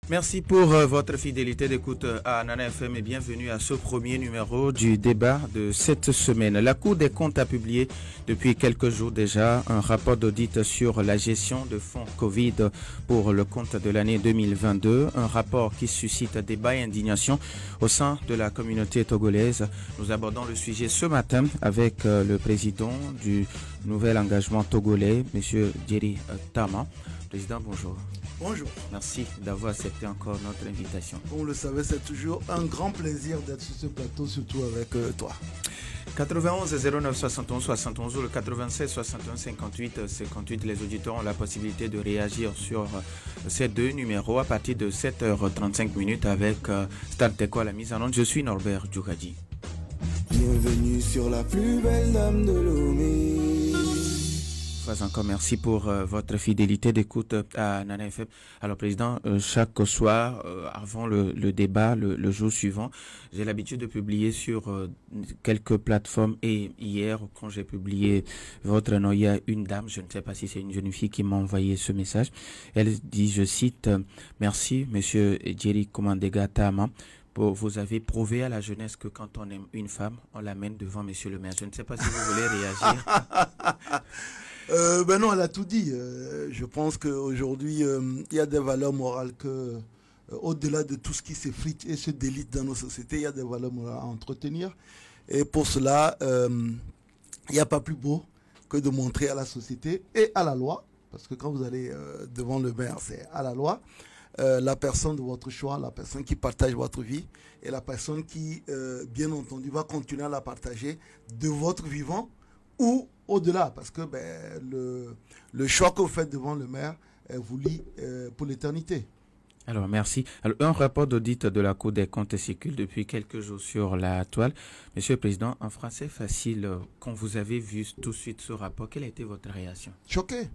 Merci pour votre fidélité d'écoute à Nana FM et bienvenue à ce premier numéro du débat de cette semaine. La Cour des comptes a publié depuis quelques jours déjà un rapport d'audit sur la gestion de fonds Covid pour le compte de l'année 2022. Un rapport qui suscite débat et indignation au sein de la communauté togolaise. Nous abordons le sujet ce matin avec le président du Nouvel Engagement Togolais, M. Djeri Tama. Président, bonjour. Bonjour. Merci d'avoir accepté encore notre invitation. Comme vous le savez, c'est toujours un grand plaisir d'être sur ce plateau, surtout avec toi. 91 09 71 71 ou le 96 61 58 58. Les auditeurs ont la possibilité de réagir sur ces deux numéros à partir de 7h35 avec Stade Teko à la mise en onde. Je suis Norbert Djougadi. Bienvenue sur la plus belle dame de Lomé. Encore merci pour votre fidélité d'écoute à Nana FM. Alors président, chaque soir avant le débat, le jour suivant, j'ai l'habitude de publier sur quelques plateformes et hier quand j'ai publié votre nom, il y a une dame, je ne sais pas si c'est une jeune fille qui m'a envoyé ce message. Elle dit, je cite, merci monsieur Djeri Komandega Tama. Vous avez prouvé à la jeunesse que quand on aime une femme, on l'amène devant monsieur le maire. Je ne sais pas si vous voulez réagir. Ben non, elle a tout dit. Je pense qu'aujourd'hui, il y a des valeurs morales que, au-delà de tout ce qui s'effrite et se délite dans nos sociétés, il y a des valeurs morales à entretenir. Et pour cela, il n'y a pas plus beau que de montrer à la société et à la loi, parce que quand vous allez devant le maire, c'est à la loi, la personne de votre choix, la personne qui partage votre vie et la personne qui, bien entendu, va continuer à la partager de votre vivant ou au-delà, parce que le choix que vous faites devant le maire vous lie pour l'éternité. Alors, merci. Alors, un rapport d'audit de la Cour des comptes circule depuis quelques jours sur la toile. Monsieur le Président, en français facile, quand vous avez vu tout de suite ce rapport, quelle a été votre réaction? Choqué.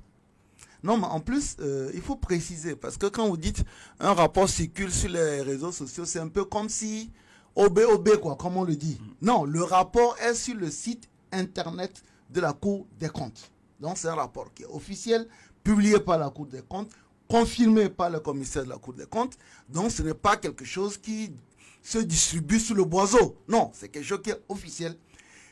Non, mais en plus, il faut préciser, parce que quand vous dites un rapport circule sur les réseaux sociaux, c'est un peu comme si OB, quoi, comme on le dit. Non, le rapport est sur le site internet de la Cour des comptes. Donc c'est un rapport qui est officiel, publié par la Cour des comptes, confirmé par le commissaire de la Cour des comptes. Donc ce n'est pas quelque chose qui se distribue sous le boiseau. Non, c'est quelque chose qui est officiel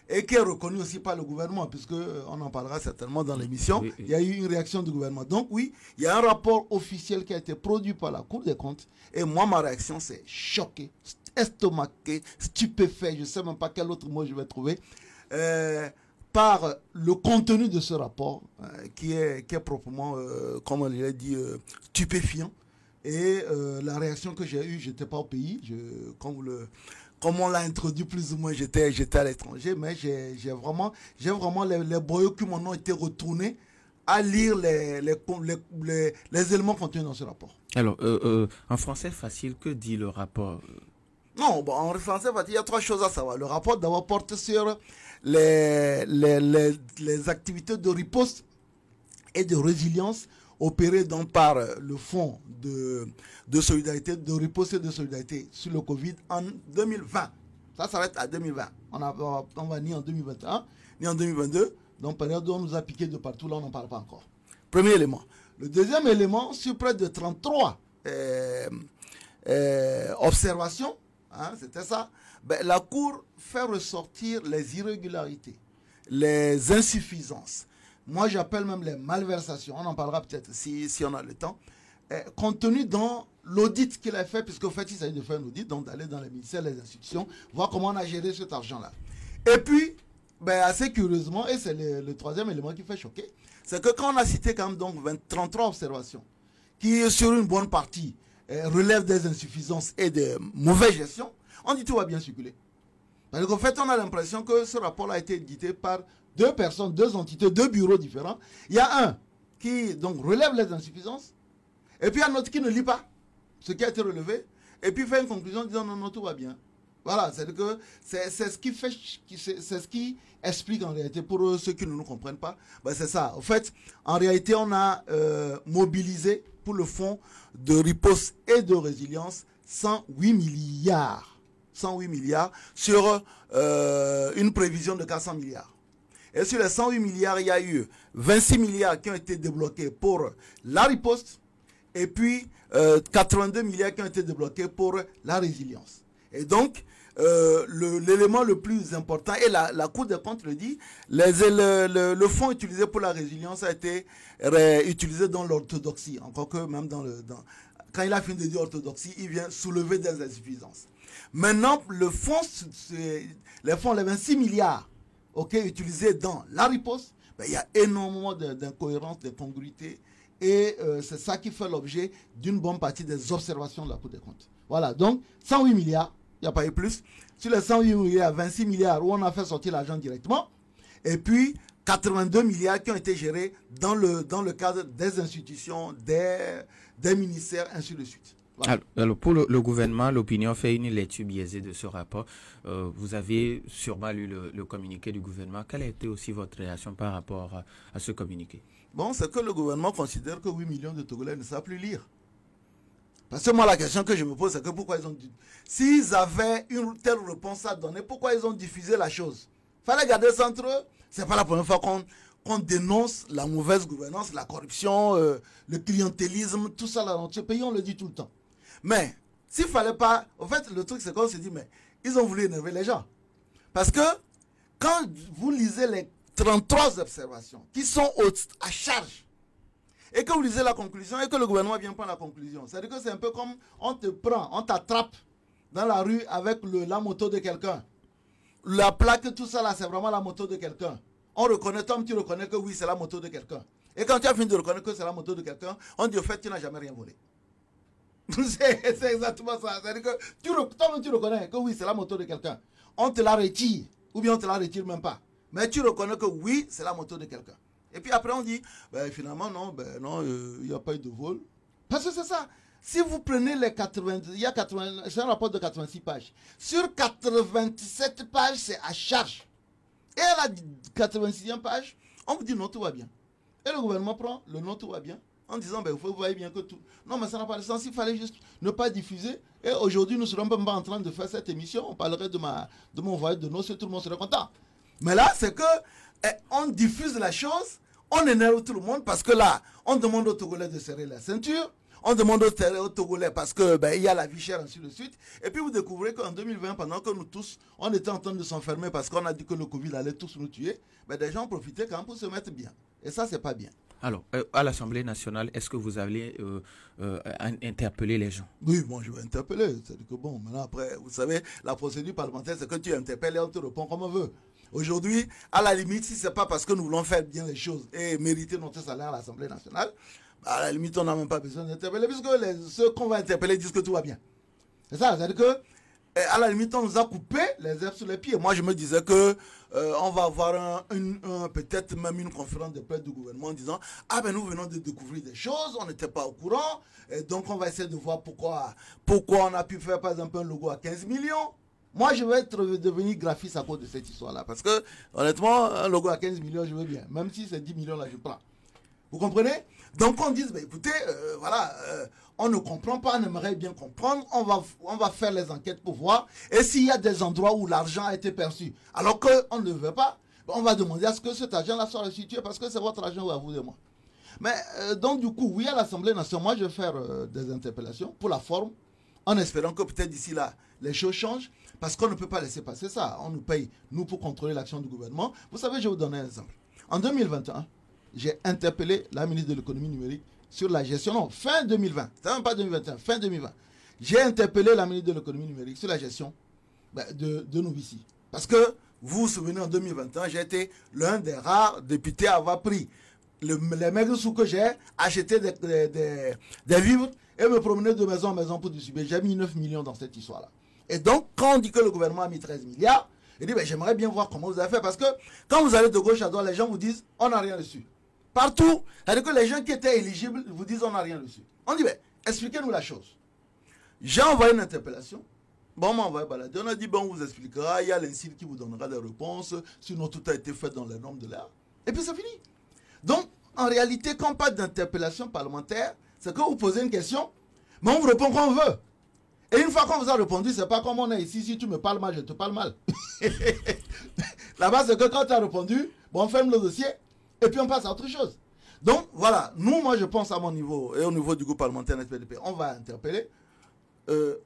et qui est reconnu aussi par le gouvernement, puisque on en parlera certainement dans l'émission. Oui. Il y a eu une réaction du gouvernement. Donc oui, il y a un rapport officiel qui a été produit par la Cour des comptes. Et moi, ma réaction, c'est choqué, estomaqué, stupéfait, je ne sais même pas quel autre mot je vais trouver. Par le contenu de ce rapport, qui est proprement, comme on l'a dit, stupéfiant. Et la réaction que j'ai eue, je n'étais pas au pays. Comme on l'a introduit plus ou moins, j'étais à l'étranger. Mais j'ai vraiment les boyaux qui m'en ont été retournés à lire les éléments contenus dans ce rapport. Alors, en français facile, que dit le rapport? Non, bon, en français, il y a trois choses à savoir. Le rapport d'abord porte sur les activités de riposte et de résilience opérées donc par le fonds de solidarité, de riposte et de solidarité sur le Covid en 2020. Ça s'arrête à 2020. On va ni en 2021, ni en 2022. Donc, période où on nous a piqué de partout, là, on n'en parle pas encore. Premier élément. Le deuxième élément, sur près de 33 observations, hein, c'était ça. La Cour fait ressortir les irrégularités, les insuffisances. Moi, j'appelle même les malversations. On en parlera peut-être si on a le temps. Contenu dans l'audit qu'il a fait, puisqu'en fait, il s'agit de faire un audit, donc d'aller dans les ministères, les institutions, voir comment on a géré cet argent-là. Et puis, assez curieusement, et c'est le troisième élément qui fait choquer, c'est que quand on a cité quand même donc 33 observations, qui sur une bonne partie relèvent des insuffisances et de mauvaise gestion, on dit tout va bien circuler. Parce qu'en fait, on a l'impression que ce rapport a été édité par deux personnes, deux entités, deux bureaux différents. Il y a un qui donc relève les insuffisances, et puis un autre qui ne lit pas ce qui a été relevé, et puis fait une conclusion disant non, tout va bien. Voilà, c'est ce qui fait, c'est ce qui explique en réalité, pour ceux qui ne nous comprennent pas, c'est ça. En fait, en réalité, on a mobilisé pour le fonds de riposte et de résilience 108 milliards. 108 milliards sur une prévision de 400 milliards. Et sur les 108 milliards, il y a eu 26 milliards qui ont été débloqués pour la riposte, et puis 82 milliards qui ont été débloqués pour la résilience. Et donc, l'élément le plus important, et la Cour des comptes le dit, le fonds utilisé pour la résilience a été utilisé dans l'orthodoxie, encore que même quand il a fini de dire orthodoxie, il vient soulever des insuffisances. Maintenant, les 26 milliards utilisés dans la riposte, ben, il y a énormément d'incohérences, d'incongruités, et c'est ça qui fait l'objet d'une bonne partie des observations de la Cour des comptes. Voilà, donc 108 milliards, il n'y a pas eu plus. Sur les 108 milliards, 26 milliards où on a fait sortir l'argent directement, et puis 82 milliards qui ont été gérés dans le cadre des institutions, des ministères, ainsi de suite. Voilà. Alors pour le gouvernement, l'opinion fait une lecture biaisée de ce rapport. Vous avez sûrement lu le communiqué du gouvernement. Quelle a été aussi votre réaction par rapport à ce communiqué? Bon, c'est que le gouvernement considère que 8 millions de Togolais ne savent plus lire. Parce que moi, la question que je me pose, c'est que pourquoi ils ont... S'ils avaient une telle réponse à donner, pourquoi ils ont diffusé la chose? Fallait garder ça entre eux. C'est pas la première fois qu'on dénonce la mauvaise gouvernance, la corruption, le clientélisme, tout ça là dans ce pays, on le dit tout le temps. Mais, s'il fallait pas... En fait, le truc, c'est qu'on se dit, mais ils ont voulu énerver les gens. Parce que, quand vous lisez les 33 observations qui sont à charge, et que vous lisez la conclusion, et que le gouvernement vient prendre la conclusion, c'est-à-dire que c'est un peu comme on te prend, on t'attrape dans la rue avec la moto de quelqu'un. La plaque, tout ça là, c'est vraiment la moto de quelqu'un. On reconnaît, Tom, tu reconnais que oui, c'est la moto de quelqu'un. Et quand tu as fini de reconnaître que c'est la moto de quelqu'un, on dit au fait, tu n'as jamais rien volé. C'est exactement ça. C'est-à-dire que toi, tu reconnais que oui, c'est la moto de quelqu'un. On te la retire, ou bien on te la retire même pas. Mais tu reconnais que oui, c'est la moto de quelqu'un. Et puis après, on dit, ben, finalement, non, il n'y a pas eu de vol. Parce que c'est ça. Si vous prenez les 80, c'est un rapport de 86 pages. Sur 87 pages, c'est à charge. Et à la 86e page, on vous dit non, tout va bien. Et le gouvernement prend le non, tout va bien, en disant, ben, vous voyez bien que tout... Non, mais ça n'a pas de sens, il fallait juste ne pas diffuser. Et aujourd'hui, nous ne serons même pas en train de faire cette émission. On parlerait de mon voyage de noces et tout le monde serait content. Mais là, c'est que on diffuse la chose, on énerve tout le monde parce que là, on demande aux Togolais de serrer la ceinture, on demande aux Togolais parce que il y a la vie chère, ainsi de suite. Et puis vous découvrez qu'en 2020, pendant que nous tous, on était en train de s'enfermer parce qu'on a dit que le Covid allait tous nous tuer, des gens profitaient quand même pour se mettre bien. Et ça, c'est pas bien. Alors, à l'Assemblée nationale, est-ce que vous allez interpeller les gens? Oui, bon, je vais interpeller. C'est-à-dire que bon, maintenant après, vous savez, la procédure parlementaire, c'est que tu interpelles et on te répond comme on veut. Aujourd'hui, à la limite, si ce n'est pas parce que nous voulons faire bien les choses et mériter notre salaire à l'Assemblée nationale, à la limite, on n'a même pas besoin d'interpeller, puisque ceux qu'on va interpeller disent que tout va bien. C'est ça, c'est-à-dire que, à la limite, on nous a coupé les herbes sur les pieds. Moi, je me disais que on va avoir peut-être même une conférence de presse du gouvernement en disant « Ah ben nous venons de découvrir des choses, on n'était pas au courant, et donc on va essayer de voir pourquoi on a pu faire par exemple un logo à 15 millions. » Moi, je vais devenir graphiste à cause de cette histoire-là. Parce que, honnêtement, un logo à 15 millions, je veux bien. Même si c'est 10 millions, là, je prends. Vous comprenez? Donc, on dit, ben, écoutez, voilà, on ne comprend pas, on aimerait bien comprendre. On va faire les enquêtes pour voir. Et s'il y a des endroits où l'argent a été perçu, alors qu'on ne le veut pas, on va demander à ce que cet argent-là soit restitué parce que c'est votre argent à vous et moi. Mais, donc, du coup, oui, à l'Assemblée nationale, moi, je vais faire des interpellations pour la forme, en espérant que peut-être d'ici là, les choses changent. Parce qu'on ne peut pas laisser passer ça. On nous paye, nous, pour contrôler l'action du gouvernement. Vous savez, je vais vous donner un exemple. En 2021, j'ai interpellé la ministre de l'économie numérique sur la gestion. Non, fin 2020. C'est même pas 2021, fin 2020. J'ai interpellé la ministre de l'économie numérique sur la gestion de Novici. Parce que, vous vous souvenez, en 2021, j'ai été l'un des rares députés à avoir pris les maigres sous que j'ai acheté des vivres et me promener de maison en maison pour distribuer. J'ai mis 9 millions dans cette histoire-là. Et donc, quand on dit que le gouvernement a mis 13 milliards, il dit, ben, j'aimerais bien voir comment vous avez fait. Parce que quand vous allez de gauche à droite, les gens vous disent, on n'a rien reçu. Partout, c'est-à-dire que les gens qui étaient éligibles vous disent, on n'a rien reçu. On dit, ben, expliquez-nous la chose. J'ai envoyé une interpellation. Bon, on m'a envoyé balader. On a dit, bon, on vous expliquera. Il y a l'INSIL qui vous donnera des réponses. Sinon, tout a été fait dans les normes de l'art. Et puis, c'est fini. Donc, en réalité, quand on parle d'interpellation parlementaire, c'est que vous posez une question, mais on vous répond quand on veut. Et une fois qu'on vous a répondu, c'est pas comme on est ici, si tu me parles mal, je te parle mal. Là-bas, c'est que quand tu as répondu, bon, on ferme le dossier, et puis on passe à autre chose. Donc, voilà, moi, je pense à mon niveau et au niveau du groupe parlementaire NSPDP, on va interpeller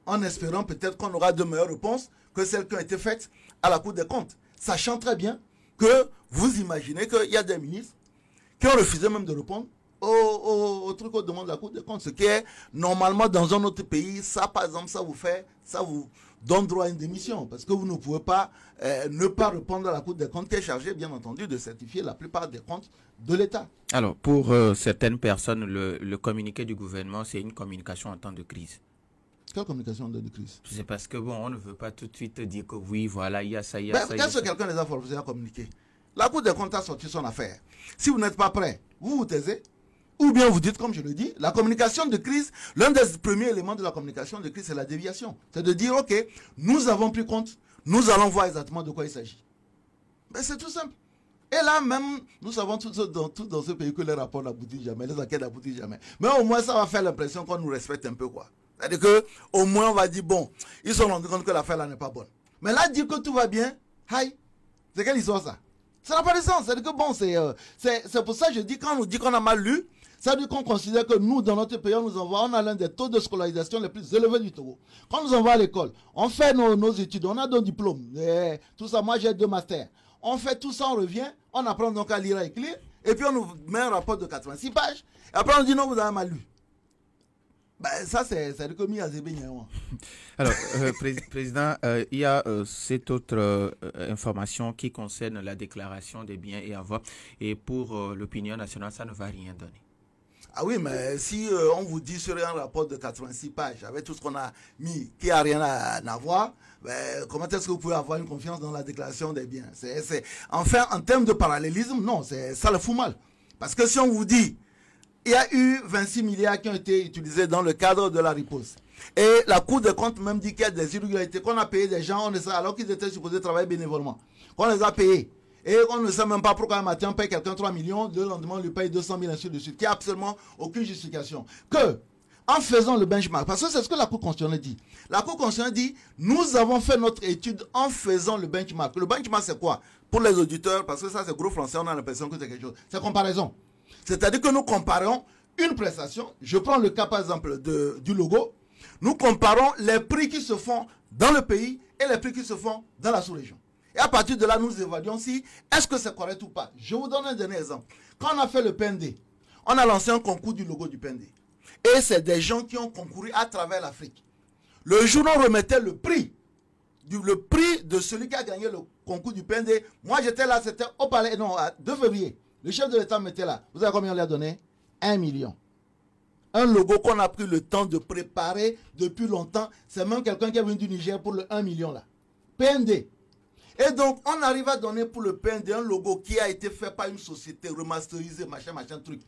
en espérant peut-être qu'on aura de meilleures réponses que celles qui ont été faites à la Cour des comptes. Sachant très bien que vous imaginez qu'il y a des ministres qui ont refusé même de répondre au truc qu'on demande de la Cour des comptes. Ce qui est normalement dans un autre pays, ça par exemple, ça vous donne droit à une démission. Parce que vous ne pouvez pas ne pas répondre à la Cour des comptes qui est chargée, bien entendu, de certifier la plupart des comptes de l'État. Alors, pour certaines personnes, le communiqué du gouvernement, c'est une communication en temps de crise. Quelle communication de crise? C'est parce que, bon, on ne veut pas tout de suite dire que oui, voilà, il y a ça, il y a ça. Qu'est-ce que quelqu'un les a forcés à communiquer? La Cour des comptes a sorti son affaire. Si vous n'êtes pas prêt, vous vous taisez. Ou bien vous dites, comme je le dis, la communication de crise, l'un des premiers éléments de la communication de crise, c'est la déviation. C'est de dire, ok, nous avons pris compte, nous allons voir exactement de quoi il s'agit. Mais c'est tout simple. Et là même, nous savons tous dans ce pays que les rapports n'aboutissent jamais, les enquêtes n'aboutissent jamais. Mais au moins, ça va faire l'impression qu'on nous respecte un peu, quoi. C'est-à-dire qu'au moins, on va dire, bon, ils se sont rendus compte que l'affaire là n'est pas bonne. Mais là, dire que tout va bien, c'est quelle histoire ça? Ça n'a pas de sens. C'est-à-dire que bon, c'est pour ça que je dis, quand on nous dit qu'on a mal lu, ça veut dire qu'on considère que nous, dans notre pays, on a l'un des taux de scolarisation les plus élevés du Togo. Quand nous envoie à l'école, on fait nos études, on a nos diplômes, tout ça, moi j'ai 2 masters. On fait tout ça, on revient, on apprend donc à lire et écrire, et puis on nous met un rapport de 86 pages, et après on dit non, vous avez mal lu. Ça, c'est comme Alors, Président, il y a cette autre information qui concerne la déclaration des biens et avoirs. Et pour l'opinion nationale, ça ne va rien donner. Ah oui, mais si on vous dit sur un rapport de 86 pages, avec tout ce qu'on a mis, qui n'a rien à voir, comment est-ce que vous pouvez avoir une confiance dans la déclaration des biens? Enfin, en termes de parallélisme, non, ça le fout mal. Parce que si on vous dit, il y a eu 26 milliards qui ont été utilisés dans le cadre de la riposte. Et la Cour des comptes même dit qu'il y a des irrégularités, qu'on a payé des gens, alors qu'ils étaient supposés travailler bénévolement. Qu'on les a payés. Et on ne sait même pas pourquoi un matin on paye quelqu'un 3 millions, le lendemain on lui paye 200 000, ainsi de suite, qui n'a absolument aucune justification. Que, en faisant le benchmark, parce que c'est ce que la Cour constitutionnelle dit. La Cour constitutionnelle dit, nous avons fait notre étude en faisant le benchmark. Le benchmark c'est quoi? Pour les auditeurs, parce que ça c'est gros français, on a l'impression que c'est quelque chose. C'est comparaison. C'est-à-dire que nous comparons une prestation, je prends le cas par exemple du logo, nous comparons les prix qui se font dans le pays et les prix qui se font dans la sous-région. Et à partir de là, nous évaluons si est-ce que c'est correct ou pas. Je vous donne un dernier exemple. Quand on a fait le PND, on a lancé un concours du logo du PND. Et c'est des gens qui ont concouru à travers l'Afrique. Le jour où on remettait le prix de celui qui a gagné le concours du PND, moi j'étais là, c'était au palais, non, à 2 février. Le chef de l'État m'était là. Vous savez combien on lui a donné? 1 million. Un logo qu'on a pris le temps de préparer depuis longtemps. C'est même quelqu'un qui est venu du Niger pour le 1 million là. PND. Et donc, on arrive à donner pour le PND un logo qui a été fait par une société remasterisée, machin, truc,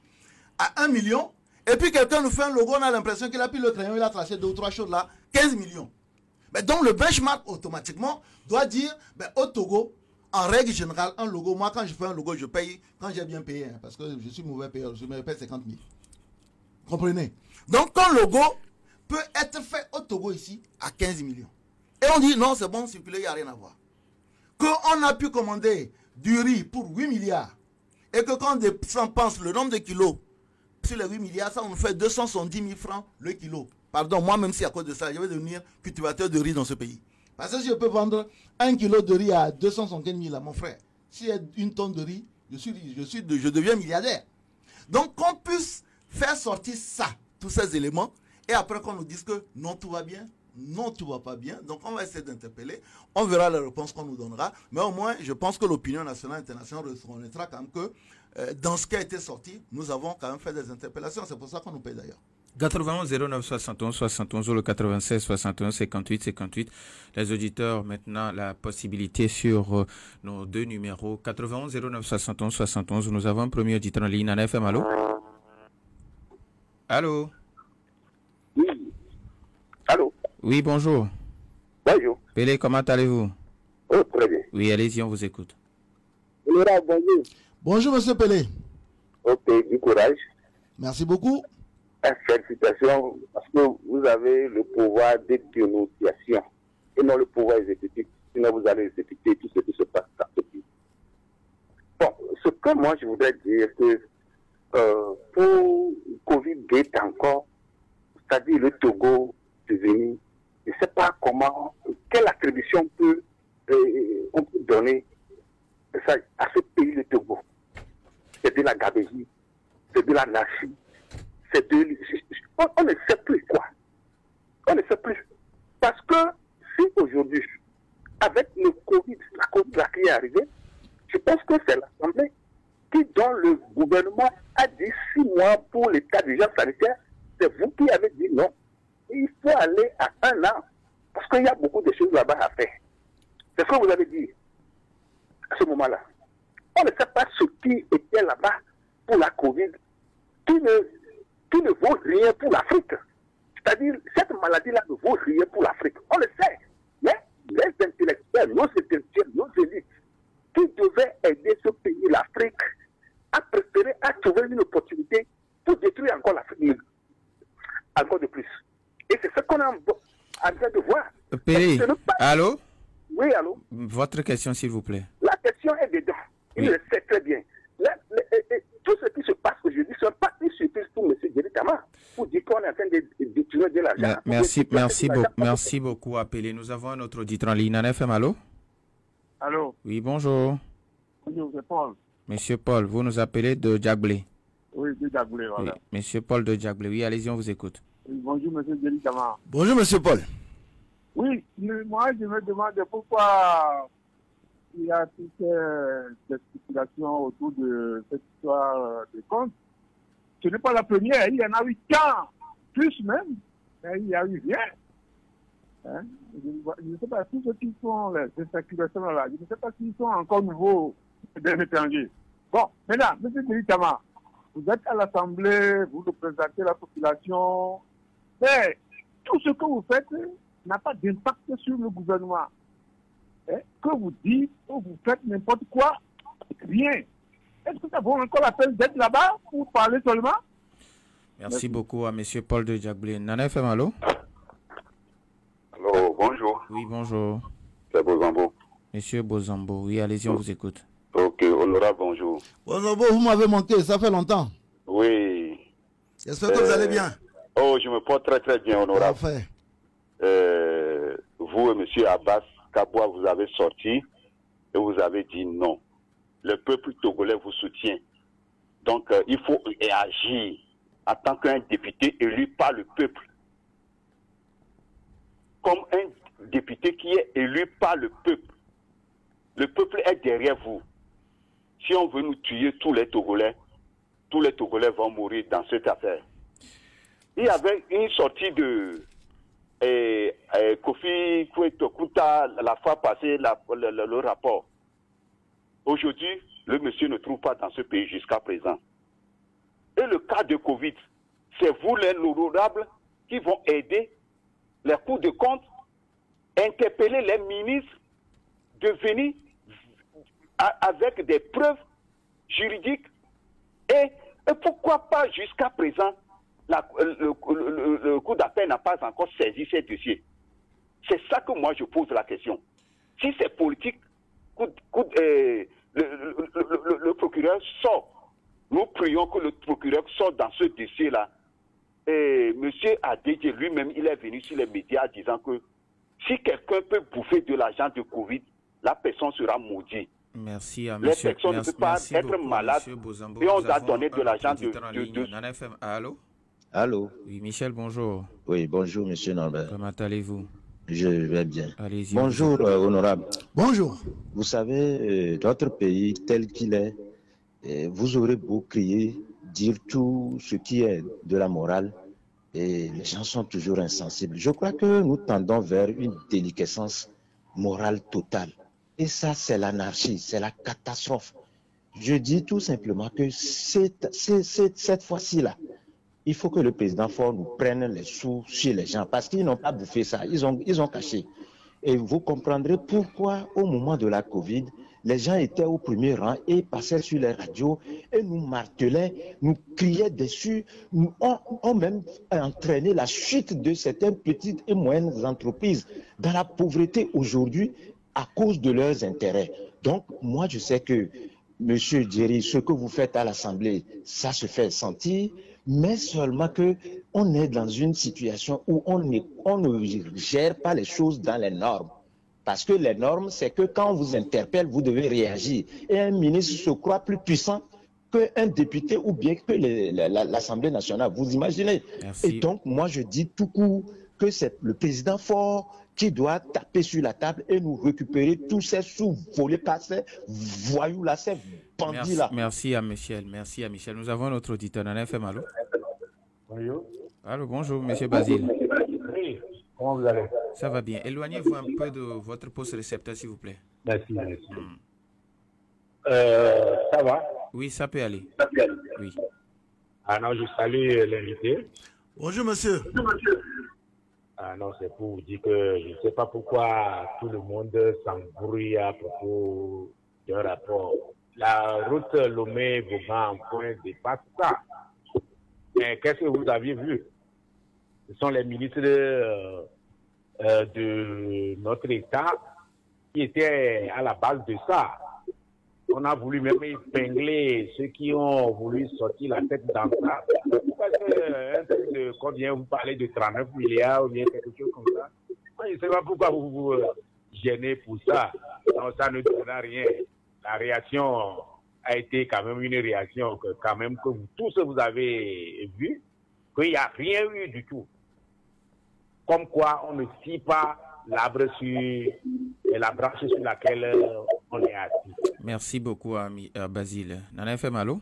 à 1 million. Et puis quelqu'un nous fait un logo, on a l'impression qu'il a pris le crayon, il a tracé 2 ou 3 choses là, 15 millions. Mais donc, le benchmark, automatiquement, doit dire, au Togo, en règle générale, un logo, moi, quand je fais un logo, je paye, quand j'ai bien payé, parce que je suis mauvais payeur, je me paye 50 000. Comprenez? Donc, un logo peut être fait au Togo ici à 15 millions. Et on dit, non, c'est bon, circuler, il n'y a rien à voir. Qu'on a pu commander du riz pour 8 milliards, et que quand on pense le nombre de kilos, sur les 8 milliards, ça, on fait 270 000 francs le kilo. Pardon, moi, même si à cause de ça, je vais devenir cultivateur de riz dans ce pays. Parce que si je peux vendre 1 kilo de riz à 275 000 à mon frère, s'il y a une tonne de riz, je deviens milliardaire. Donc qu'on puisse faire sortir ça, tous ces éléments, et après qu'on nous dise que non, tout va bien, non, tout va pas bien. Donc on va essayer d'interpeller, on verra les réponses qu'on nous donnera, mais au moins je pense que l'opinion nationale et internationale reconnaîtra quand même que dans ce qui a été sorti, nous avons quand même fait des interpellations, c'est pour ça qu'on nous paye d'ailleurs. 91 09 71 71 ou le 96 61 58 58. Les auditeurs maintenant la possibilité sur nos 2 numéros 91 09 71 71. Nous avons un premier auditeur en ligne. Nana FM, allô? Allô? Oui. Allô? Oui, bonjour. Bonjour. Pélé, comment allez-vous? Oh, très bien. Oui, allez-y, on vous écoute. Bonjour. Bonjour, monsieur Pélé. Ok, du courage. Merci beaucoup. Félicitations, parce que vous avez le pouvoir de dénonciation et non le pouvoir exécutif. Sinon, vous allez exécuter tout ce qui se passe dans ce pays. Bon, ce que moi je voudrais dire, que pour Covid est encore, c'est-à-dire le Togo devenu, je ne sais pas comment, quelle attribution on peut donner à ce pays, le Togo. C'est de la gabégie, c'est de l'anarchie, on ne sait plus quoi. On ne sait plus. Parce que si aujourd'hui, avec le Covid, la Covid qui est arrivée, je pense que c'est l'Assemblée qui, dont le gouvernement a dit 6 mois pour l'état d'urgence sanitaire, c'est vous qui avez dit non. Il faut aller à 1 an. Parce qu'il y a beaucoup de choses là-bas à faire. C'est ce que vous avez dit à ce moment-là. On ne sait pas ce qui était là-bas pour la Covid, qui ne vaut rien pour l'Afrique. C'est-à-dire, cette maladie-là ne vaut rien pour l'Afrique. On le sait. Mais les intellectuels, nos intellectuels, nos élites, qui devaient aider ce pays, l'Afrique, a préféré à trouver une opportunité pour détruire encore l'Afrique. Encore de plus. Et c'est ce qu'on est en train de voir. Péré, allô? Oui, allô? Votre question, s'il vous plaît. La question est dedans. Il le sait très bien. Tout ce qui se passe aujourd'hui, ce n'est pas une surprise pour M. Djeri Tama, pour dire qu'on est en train de détourner de l'argent. Merci beaucoup, Appelé. Nous avons un autre auditeur en ligne. NFM, allô? Allô? Oui, bonjour. Bonjour, c'est Paul. Monsieur Paul, vous nous appelez de Djaglé. Oui, de Djaglé, voilà. Oui, Monsieur Paul de Djaglé. Oui, allez-y, on vous écoute. Oui, bonjour, M. Djeri Tama. Bonjour, Monsieur Paul. Oui, moi, je me demande pourquoi il y a toutes ces spéculations autour de cette histoire de compte. Ce n'est pas la première, il y en a eu 15, plus même, mais il n'y a eu rien. Hein? Je ne sais pas, tous ceux qui font ces spéculations-là, je ne sais pas s'ils sont encore nouveaux d'un étranger. Bon, maintenant, M. Djeri Tama, vous êtes à l'Assemblée, vous représentez la population, mais tout ce que vous faites n'a pas d'impact sur le gouvernement. Que vous dites, que vous faites n'importe quoi, rien. Est-ce que ça vaut encore la peine d'être là-bas pour parler seulement? Merci beaucoup à M. Paul de Djaglé. Nana FM, allô? Allô, bonjour. Oui, bonjour. C'est Bozambo. Monsieur Bozambo, oui, allez-y, on vous écoute. Ok, honorable, bonjour. Bozambo, vous m'avez manqué, ça fait longtemps. Oui. J'espère que vous allez bien. Oh, je me porte très très bien, honorable. Parfait. Vous et M. Abbas Kaboua, vous avez sorti et vous avez dit non. Le peuple togolais vous soutient. Donc, il faut agir en tant qu'un député élu par le peuple. Comme un député qui est élu par le peuple. Le peuple est derrière vous. Si on veut nous tuer, tous les Togolais vont mourir dans cette affaire. Il y avait une sortie de Kofi Kuta la fois passée, le rapport. Aujourd'hui, le monsieur ne trouve pas dans ce pays jusqu'à présent. Et le cas de Covid, c'est vous les honorables qui vont aider les cours de compte, interpeller les ministres de venir avec des preuves juridiques et pourquoi pas jusqu'à présent le cours d'appel n'a pas encore saisi ces dossiers. C'est ça que moi je pose la question. Si c'est politique, le procureur sort. Nous prions que le procureur sorte dans ce dossier-là. Et M. Adedje lui-même, il est venu sur les médias disant que si quelqu'un peut bouffer de l'argent de Covid, la personne sera maudite. Merci à les personnes ne peuvent pas être malades et on doit donner de l'argent de... Nana FM, allô? Allô? Oui, Michel, bonjour. Oui, bonjour, monsieur Norbert. Comment allez-vous? Je vais bien. Allez-y. Bonjour, honorable. Bonjour. Vous savez, notre pays tel qu'il est, vous aurez beau crier, dire tout ce qui est de la morale, et les gens sont toujours insensibles. Je crois que nous tendons vers une déliquescence morale totale. Et ça, c'est l'anarchie, c'est la catastrophe. Je dis tout simplement que cette fois-ci-là, il faut que le président Faure nous prenne les sous chez les gens, parce qu'ils n'ont pas bouffé ça, ils ont caché. Et vous comprendrez pourquoi, au moment de la Covid, les gens étaient au premier rang et passaient sur les radios et nous martelaient, nous criaient dessus, nous ont même entraîné la chute de certaines petites et moyennes entreprises dans la pauvreté aujourd'hui à cause de leurs intérêts. Donc, moi, je sais que Monsieur Djeri, ce que vous faites à l'Assemblée, ça se fait sentir, mais seulement que on est dans une situation où on ne gère pas les choses dans les normes. Parce que les normes, c'est que quand on vous interpelle, vous devez réagir. Et un ministre se croit plus puissant qu'un député ou bien que l'Assemblée nationale. Vous imaginez? Merci. Et donc, moi, je dis tout court que c'est le président fort qui doit taper sur la table et nous récupérer tous ces sous volés par ces voyous-là, ces bandits-là. Merci à Michel. Nous avons notre auditeur. Nana FM, allô? Bonjour. Allô, bonjour, monsieur Basile. Oui, comment vous allez? Ça va bien. Éloignez-vous un peu de votre poste récepteur, s'il vous plaît. Merci. Ça va? Oui, ça peut aller. Oui. Ah non, je salue l'invité. Bonjour, monsieur. Ah non, c'est pour vous dire que je ne sais pas pourquoi tout le monde s'embrouille à propos d'un rapport. La route Lomé-Vauban en point dépasse ça. Mais qu'est-ce que vous aviez vu? Ce sont les ministres de notre État qui étaient à la base de ça. On a voulu même épingler ceux qui ont voulu sortir la tête dans ça. Parce que, un truc de combien vous parlez de 39 milliards ou bien quelque chose comme ça. Moi, je ne sais pas pourquoi vous vous gênez pour ça. Non, ça ne donne rien. La réaction a été quand même une réaction que quand même que vous tous vous avez vu, qu'il n'y a rien eu du tout. Comme quoi on ne scie pas l'arbre sur la branche sur laquelle on est assis. Merci beaucoup, ami Basile. Nana FM, allô?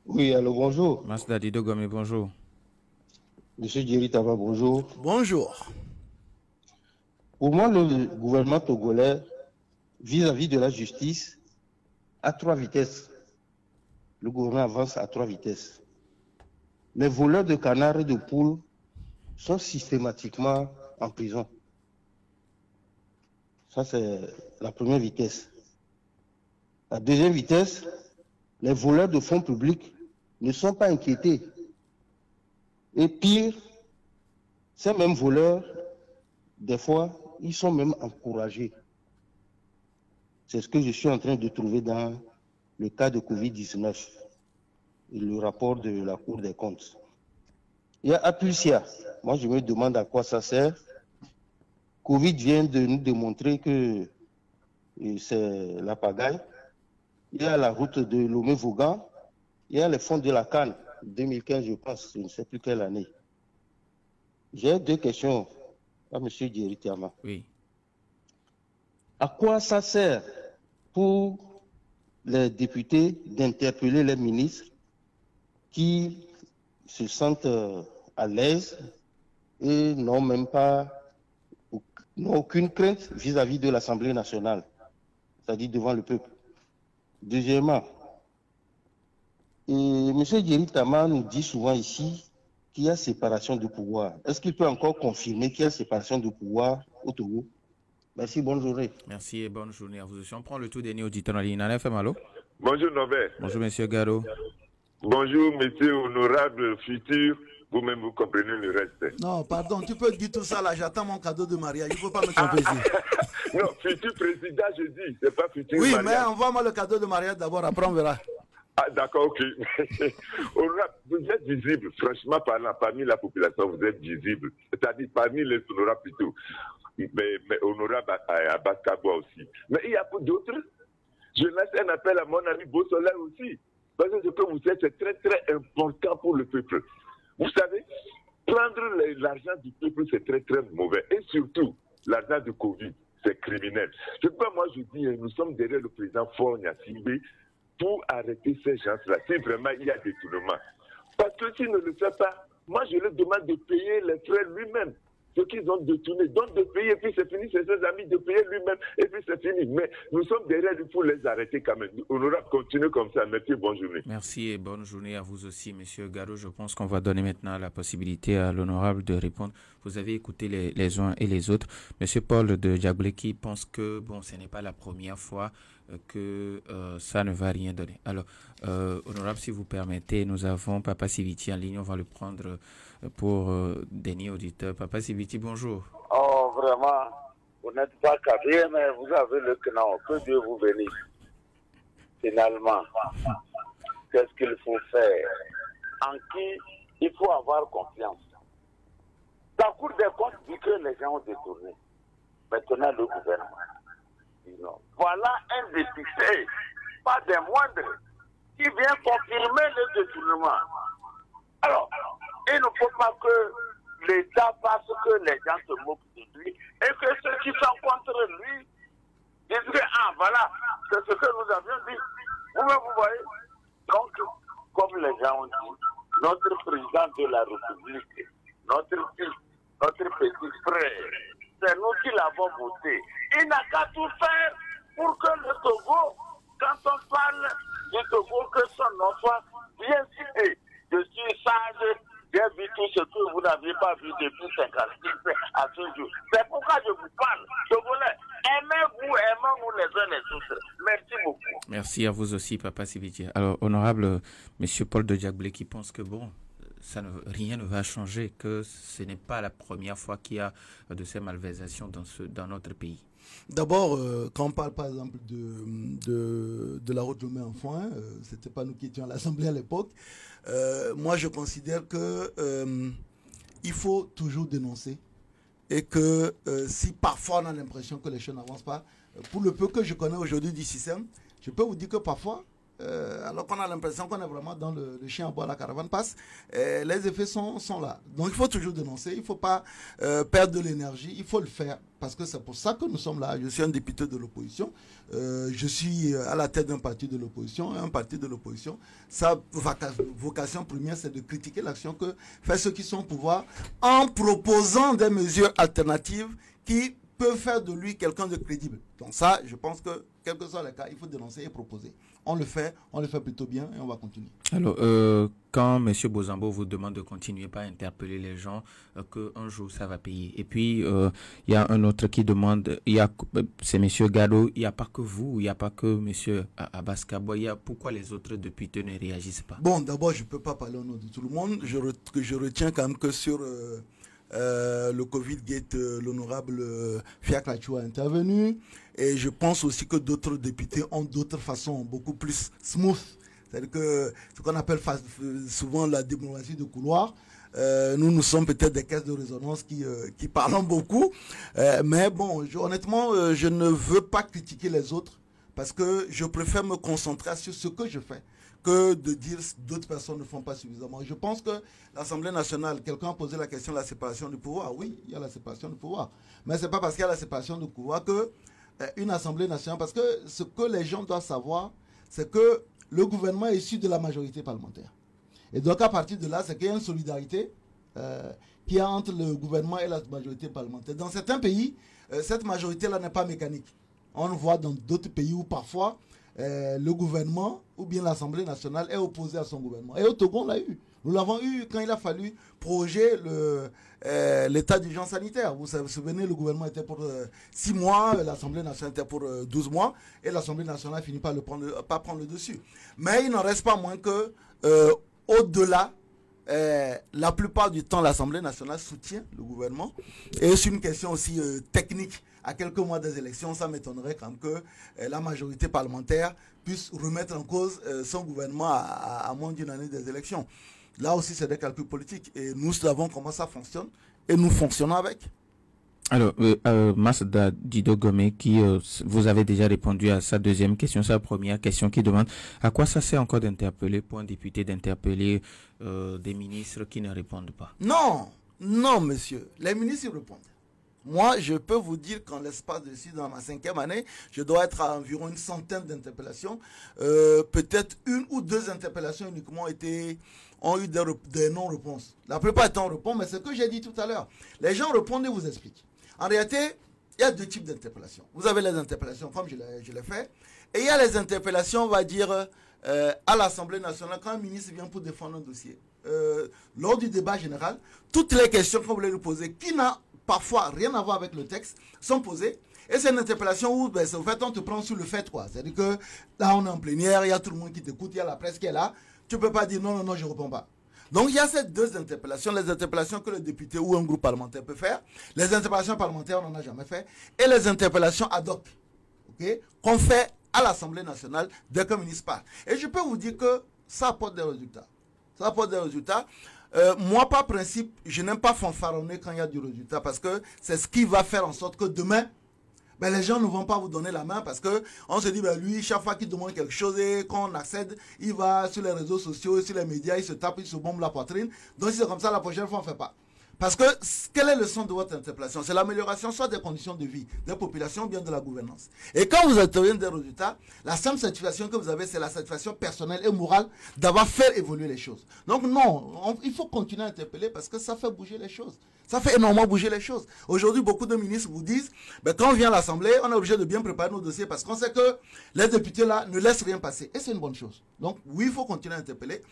Oui, allô, bonjour. Masda Dido Gomé, bonjour. Monsieur Djeri Tava, bonjour. Bonjour. Pour moi, le gouvernement togolais, vis-à-vis de la justice, à 3 vitesses. Le gouvernement avance à 3 vitesses. Les voleurs de canards et de poules sont systématiquement en prison. Ça, c'est la première vitesse. La deuxième vitesse, les voleurs de fonds publics ne sont pas inquiétés. Et pire, ces mêmes voleurs, des fois, ils sont même encouragés. C'est ce que je suis en train de trouver dans le cas de Covid-19 et le rapport de la Cour des comptes. Il y a Apulsia. Moi, je me demande à quoi ça sert. Covid vient de nous démontrer que c'est la pagaille. Il y a la route de Lomé-Vauban. Il y a les fonds de la Cannes, 2015, je pense, je ne sais plus quelle année. J'ai 2 questions à M. Djeri Tama. Oui. À quoi ça sert pour les députés d'interpeller les ministres qui se sentent à l'aise et n'ont même pas, n'ont aucune crainte vis-à-vis de l'Assemblée nationale, c'est-à-dire devant le peuple? Deuxièmement, M. Djeri Tama nous dit souvent ici qu'il y a séparation de pouvoir. Est-ce qu'il peut encore confirmer qu'il y a séparation de pouvoir au Togo? Merci, bonne journée. Merci et bonne journée à vous aussi. On prend le tout dernier auditeur en ligne. Nana FM, allô? Bonjour Norbert. Bonjour monsieur Garo. Bonjour monsieur honorable futur. Vous-même vous comprenez le reste. Non, pardon, tu peux dire tout ça là, j'attends mon cadeau de mariage. Il ne faut pas me tromper ici. Non, futur président, je dis, c'est pas futur oui, mariage. Mais envoie-moi le cadeau de mariage d'abord, après on verra. Ah, d'accord, ok. Honorable, vous êtes visible, franchement parlant, parmi la population, vous êtes visible. C'est-à-dire parmi les honorables plutôt. Mais honorable à Baskabo aussi. Mais il y a d'autres. Je lance un appel à mon ami Beausoleil aussi. Parce que ce que vous faites, c'est très très important pour le peuple. Vous savez, prendre l'argent du peuple, c'est très très mauvais. Et surtout, l'argent du Covid, c'est criminel. C'est pourquoi moi je dis, nous sommes derrière le président Faure Gnassingbé pour arrêter ces gens-là, si vraiment il y a détournement. Parce que s'il ne le fait pas, moi je leur demande de payer les frais lui-même. Ce qu'ils ont détourné, donc de payer, puis c'est fini, c'est ses amis de payer lui-même, et puis c'est fini. Mais nous sommes derrière lui pour les arrêter quand même. Honorable, continuez comme ça. Merci, bonne journée. Merci et bonne journée à vous aussi, monsieur Garo. Je pense qu'on va donner maintenant la possibilité à l'honorable de répondre. Vous avez écouté les uns et les autres. Monsieur Paul de Diaboleki pense que, bon, ce n'est pas la première fois que ça ne va rien donner. Alors, honorable, si vous permettez, nous avons Papa Siviti en ligne. On va le prendre pour dernier auditeur. Papa Siviti, bonjour. Oh, vraiment, vous n'êtes pas cadré, mais vous avez le canon. Que Dieu vous bénisse. finalement, qu'est-ce qu'il faut faire? En qui il faut avoir confiance. La Cour des comptes dit que les gens ont détourné. Maintenant, le gouvernement dit non. Voilà un député, pas des moindres, qui vient confirmer le détournement. Alors, il ne faut pas que l'État fasse que les gens se moquent de lui et que ceux qui sont contre lui disent que, ah voilà, c'est ce que nous avions dit. Vous voyez? Donc, comme les gens ont dit, notre président de la République, notre fils, notre petit frère, c'est nous qui l'avons voté. Il n'a qu'à tout faire pour que le Togo, quand on parle du Togo, que son nom soit bien cité. Je suis sage, j'ai vu tout ce que vous n'aviez pas vu depuis 56 à ce jour. C'est pourquoi je vous parle. Togolais, aimez-vous, aimons-nous les uns les autres. Merci beaucoup. Merci à vous aussi, Papa Sibidji. Alors, honorable Monsieur Paul de Diaglé, qui pense que bon, rien ne va changer, que ce n'est pas la première fois qu'il y a de ces malversations dans notre pays. D'abord, quand on parle par exemple de la route de mai en foin, c'était pas nous qui étions à l'Assemblée à l'époque. Moi, je considère que il faut toujours dénoncer et que si parfois on a l'impression que les choses n'avancent pas, pour le peu que je connais aujourd'hui du système, je peux vous dire que parfois, alors qu'on a l'impression qu'on est vraiment dans le chien à bois, la caravane passe, les effets sont là. Donc il faut toujours dénoncer, il ne faut pas perdre de l'énergie, il faut le faire, parce que c'est pour ça que nous sommes là. Je suis un député de l'opposition, je suis à la tête d'un parti de l'opposition, un parti de l'opposition, sa vocation première, c'est de critiquer l'action que fait ceux qui sont au pouvoir, en proposant des mesures alternatives qui peuvent faire de lui quelqu'un de crédible. Donc ça, je pense que, quel que soit le cas, il faut dénoncer et proposer. On le fait plutôt bien et on va continuer. Alors, quand M. Bozambo vous demande de continuer pas à interpeller les gens, qu'un jour ça va payer. Et puis, il y a un autre qui demande, c'est M. Gado, il n'y a pas que vous, il n'y a pas que M. Abbas Kabo, pourquoi les autres députés ne réagissent pas? Bon, d'abord, je ne peux pas parler au nom de tout le monde. Je retiens quand même que sur le Covid-Gate, l'honorable Fiacre Achou a intervenu. Et je pense aussi que d'autres députés ont d'autres façons beaucoup plus smooth. C'est-à-dire que ce qu'on appelle souvent la diplomatie de couloir. Nous sommes peut-être des caisses de résonance qui parlons beaucoup. Mais bon, honnêtement, je ne veux pas critiquer les autres parce que je préfère me concentrer sur ce que je fais que de dire d'autres personnes ne font pas suffisamment. Je pense que l'Assemblée nationale, quelqu'un a posé la question de la séparation du pouvoir. Oui, il y a la séparation du pouvoir. Mais ce n'est pas parce qu'il y a la séparation du pouvoir que une Assemblée nationale, parce que ce que les gens doivent savoir, c'est que le gouvernement est issu de la majorité parlementaire. Et donc à partir de là, c'est qu'il y a une solidarité qu'il y a entre le gouvernement et la majorité parlementaire. Dans certains pays, cette majorité-là n'est pas mécanique. On le voit dans d'autres pays où parfois le gouvernement ou bien l'Assemblée nationale est opposée à son gouvernement. Et au Togo, on l'a eu. Nous l'avons eu quand il a fallu proroger l'état d'urgence sanitaire. Vous vous souvenez, le gouvernement était pour 6 mois, l'Assemblée nationale était pour 12 mois, et l'Assemblée nationale finit par pas prendre le dessus. Mais il n'en reste pas moins que, au-delà, la plupart du temps, l'Assemblée nationale soutient le gouvernement. Et c'est une question aussi technique. À quelques mois des élections, ça m'étonnerait quand même que la majorité parlementaire puisse remettre en cause son gouvernement à moins d'une année des élections. Là aussi, c'est des calculs politiques. Et nous savons comment ça fonctionne. Et nous fonctionnons avec. Alors, Masda Dido Gomé, vous avez déjà répondu à sa deuxième question, sa première question qui demande à quoi ça sert encore d'interpeller, pour un député, d'interpeller des ministres qui ne répondent pas? Non, non, monsieur. Les ministres, ils répondent. Moi, je peux vous dire qu'en l'espace de dans ma 5e année, je dois être à environ une centaine d'interpellations. Peut-être 1 ou 2 interpellations uniquement ont eu des non-réponses. La plupart étant répondent, mais c'est ce que j'ai dit tout à l'heure. Les gens répondent et vous expliquent. En réalité, il y a 2 types d'interpellations. Vous avez les interpellations comme je l'ai fait, et il y a les interpellations, on va dire, à l'Assemblée nationale, quand un ministre vient pour défendre un dossier. Lors du débat général, toutes les questions qu'on voulait lui poser, qui n'a parfois rien à voir avec le texte, sont posées. Et c'est une interpellation où, au fait, on te prend sur le fait, quoi. C'est-à-dire que là, on est en plénière, il y a tout le monde qui t'écoute, il y a la presse qui est là. Tu ne peux pas dire non, non, non, je ne réponds pas. Donc, il y a ces 2 interpellations, les interpellations que le député ou un groupe parlementaire peut faire. Les interpellations parlementaires, on n'en a jamais fait. Et les interpellations ad hoc, qu'on fait à l'Assemblée nationale dès qu'un ministre part. Et je peux vous dire que ça apporte des résultats. Ça apporte des résultats. Moi, par principe, je n'aime pas fanfaronner quand il y a du résultat parce que c'est ce qui va faire en sorte que demain, les gens ne vont pas vous donner la main parce qu'on se dit, lui, chaque fois qu'il demande quelque chose et qu'on accède, il va sur les réseaux sociaux, sur les médias, il se tape, il se bombe la poitrine. Donc, si c'est comme ça, la prochaine fois, on ne fait pas. Parce que, quel est le sens de votre interpellation? C'est l'amélioration soit des conditions de vie des populations ou bien de la gouvernance. Et quand vous obtenez des résultats, la simple satisfaction que vous avez, c'est la satisfaction personnelle et morale d'avoir fait évoluer les choses. Donc non, il faut continuer à interpeller parce que ça fait bouger les choses. Ça fait énormément bouger les choses. Aujourd'hui, beaucoup de ministres vous disent, quand on vient à l'Assemblée, on est obligé de bien préparer nos dossiers parce qu'on sait que les députés là ne laissent rien passer. Et c'est une bonne chose. Donc oui, il faut continuer à interpeller.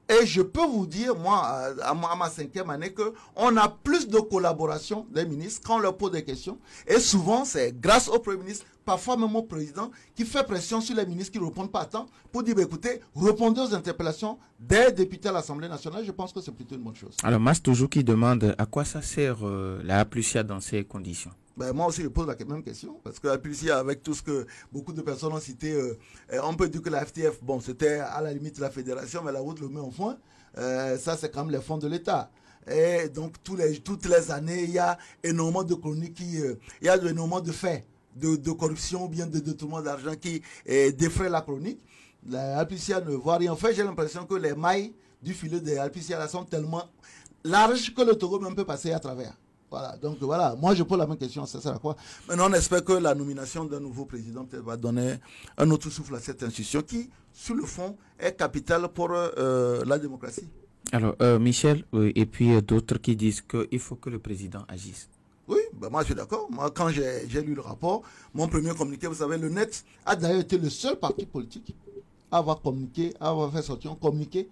Et je peux vous dire, moi, à ma 5e année, qu'on a plus de collaboration des ministres quand on leur pose des questions. Et souvent, c'est grâce au Premier ministre, parfois même au Président, qui fait pression sur les ministres qui ne répondent pas à temps pour dire, écoutez, répondez aux interpellations des députés à l'Assemblée nationale. Je pense que c'est plutôt une bonne chose. Alors, Mas toujours qui demande à quoi ça sert la Aplusia dans ces conditions. Moi aussi, je pose la même question. Parce que la Aplusia, avec tout ce que beaucoup de personnes ont cité, on peut dire que la FTF, c'était à la limite la fédération, mais la route le met au fond. Ça, c'est quand même les fonds de l'État. Et donc, toutes les années, il y a énormément de chroniques, il y a énormément de faits de corruption ou bien de détournement d'argent qui défraient la chronique. La Aplusia ne voit rien. En fait, j'ai l'impression que les mailles du filet de l'Aplusia sont tellement larges que le Togo même peut passer à travers. Voilà, donc voilà, moi je pose la même question, ça sert à quoi? Maintenant on espère que la nomination d'un nouveau président va donner un autre souffle à cette institution qui, sur le fond, est capitale pour la démocratie. Alors, Michel, et puis d'autres qui disent qu'il faut que le président agisse. Oui, moi je suis d'accord. Moi quand j'ai lu le rapport, mon premier communiqué, vous savez, le NET a d'ailleurs été le seul parti politique à avoir communiqué, à avoir fait sortir un communiqué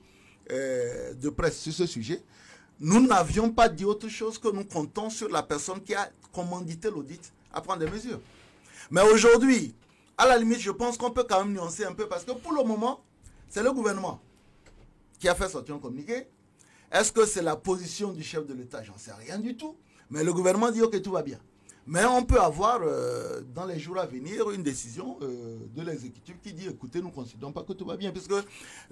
de presse sur ce sujet. Nous n'avions pas dit autre chose que nous comptons sur la personne qui a commandité l'audit à prendre des mesures. Mais aujourd'hui, à la limite, je pense qu'on peut quand même nuancer un peu parce que pour le moment, c'est le gouvernement qui a fait sortir un communiqué. Est-ce que c'est la position du chef de l'État? J'en sais rien du tout. Mais le gouvernement dit ok, tout va bien. Mais on peut avoir dans les jours à venir une décision de l'exécutif qui dit écoutez, nous ne considérons pas que tout va bien puisque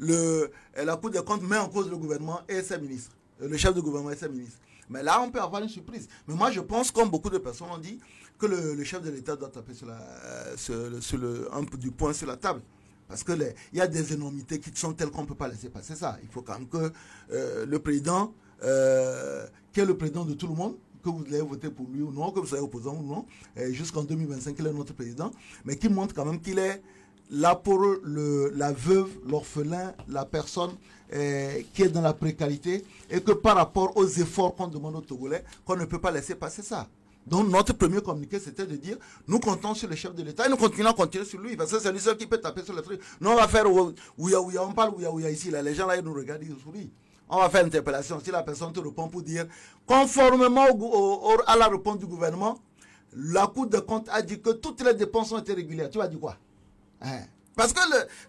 la Cour des comptes met en cause le gouvernement et ses ministres. Le chef de gouvernement et ses ministres. Mais là, on peut avoir une surprise. Mais moi, je pense, comme beaucoup de personnes ont dit, que le chef de l'État doit taper du poing sur la table. Parce qu'il y a des énormités qui sont telles qu'on ne peut pas laisser passer ça. Il faut quand même que le président, qui est le président de tout le monde, que vous l'ayez voté pour lui ou non, que vous soyez opposant ou non, jusqu'en 2025, il est notre président, mais qui montre quand même qu'il est là pour la veuve, l'orphelin, la personne qui est dans la précarité et que par rapport aux efforts qu'on demande aux Togolais, qu'on ne peut pas laisser passer ça. Donc notre premier communiqué, c'était de dire, nous comptons sur le chef de l'État et nous continuons à continuer sur lui parce que c'est lui seul qui peut taper sur le truc. Nous, on va faire ouya, on parle ouya ici, là, les gens là, ils nous regardent, ils sourient. On va faire une interpellation. Si la personne te répond pour dire, conformément à la réponse du gouvernement, la Cour des comptes a dit que toutes les dépenses ont été régulières. Tu vas dire quoi? Parce que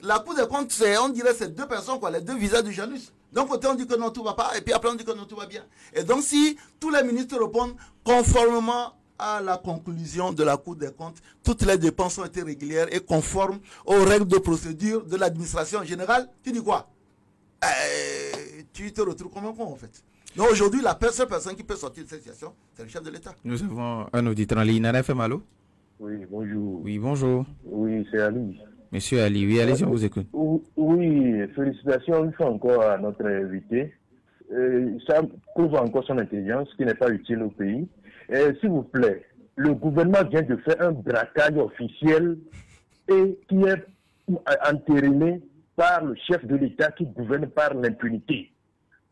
la Cour des comptes, on dirait c'est deux personnes, les deux visages du Janus. D'un côté, on dit que non, tout ne va pas, et puis après, on dit que non, tout va bien. Et donc, si tous les ministres répondent conformément à la conclusion de la Cour des comptes, toutes les dépenses ont été régulières et conformes aux règles de procédure de l'administration générale, tu dis quoi? Tu te retrouves comme un con, en fait. Donc, aujourd'hui, la seule personne qui peut sortir de cette situation, c'est le chef de l'État. Nous avons un auditeur en ligne. Nana FM, allô? Oui, bonjour. Oui, bonjour. Oui, c'est Ali. Monsieur Ali, oui, allez-y, on vous écoute. Oui, félicitations une fois encore à notre invité. Ça prouve encore son intelligence qui n'est pas utile au pays. S'il vous plaît, le gouvernement vient de faire un braquage officiel et qui est entériné par le chef de l'État qui gouverne par l'impunité.